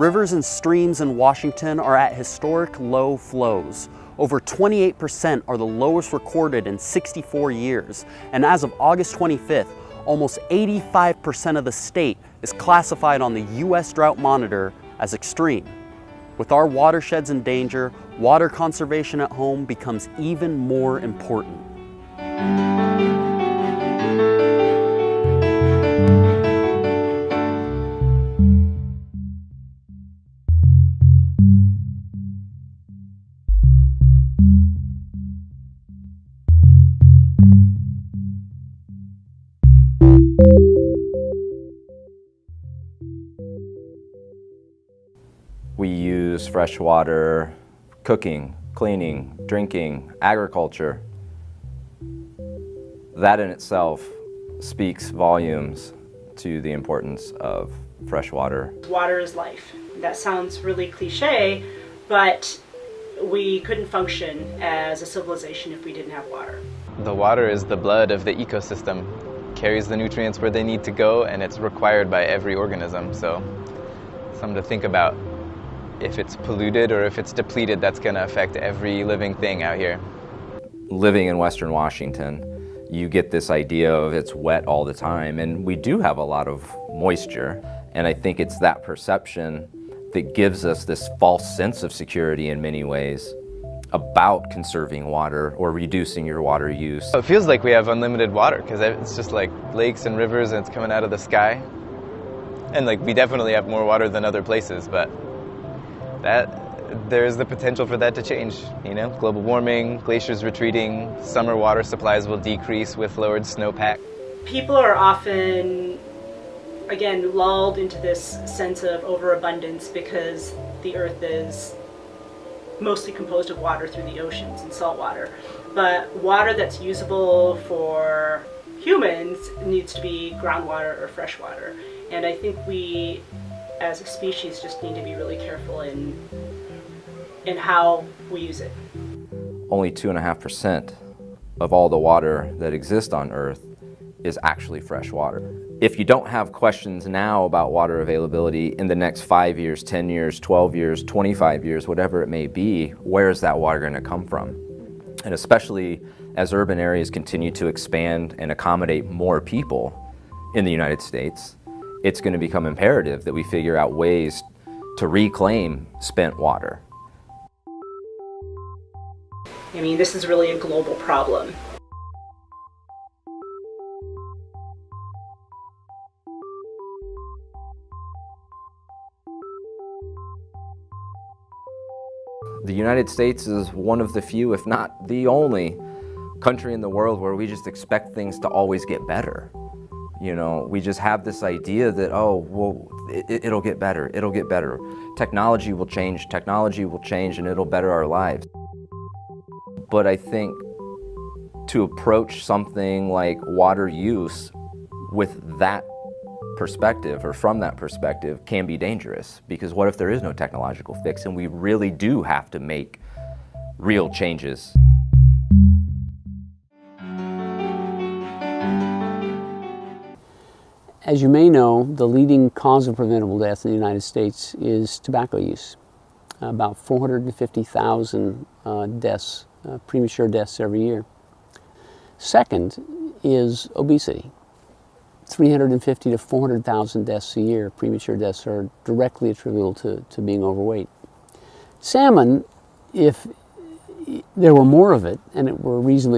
Rivers and streams in Washington are at historic low flows. Over 28% are the lowest recorded in 64 years. And as of August 25th, almost 85% of the state is classified on the U.S. Drought Monitor as extreme. With our watersheds in danger, water conservation at home becomes even more important. We use fresh water, cooking, cleaning, drinking, agriculture. That in itself speaks volumes to the importance of fresh water. Water is life. That sounds really cliche, but we couldn't function as a civilization if we didn't have water. The water is the blood of the ecosystem, carries the nutrients where they need to go, and it's required by every organism. So something to think about. If it's polluted or if it's depleted, that's going to affect every living thing out here. Living in Western Washington, you get this idea of it's wet all the time, and we do have a lot of moisture, and I think it's that perception that gives us this false sense of security in many ways about conserving water or reducing your water use. It feels like we have unlimited water because it's just like lakes and rivers and it's coming out of the sky. And like we definitely have more water than other places, but there's the potential for that to change. You know, global warming, glaciers retreating, summer water supplies will decrease with lowered snowpack. People are often, again, lulled into this sense of overabundance because the earth is mostly composed of water through the oceans and salt water. But water that's usable for humans needs to be groundwater or fresh water. And I think we, as a species, just need to be really careful in how we use it. Only 2.5% of all the water that exists on Earth is actually fresh water. If you don't have questions now about water availability in the next 5 years, 10 years, 12 years, 25 years, whatever it may be, where is that water going to come from? And especially as urban areas continue to expand and accommodate more people in the United States, it's going to become imperative that we figure out ways to reclaim spent water. I mean, this is really a global problem. The United States is one of the few, if not the only, country in the world where we just expect things to always get better. You know, we just have this idea that, oh, well, it'll get better, it'll get better. Technology will change, and it'll better our lives. But I think to approach something like water use with that perspective or from that perspective can be dangerous, because what if there is no technological fix and we really do have to make real changes? As you may know, the leading cause of preventable death in the United States is tobacco use. About 450,000 deaths, premature deaths every year. Second is obesity. 350 to 400,000 deaths a year, premature deaths, are directly attributable to being overweight. Salmon, if there were more of it and it were reasonably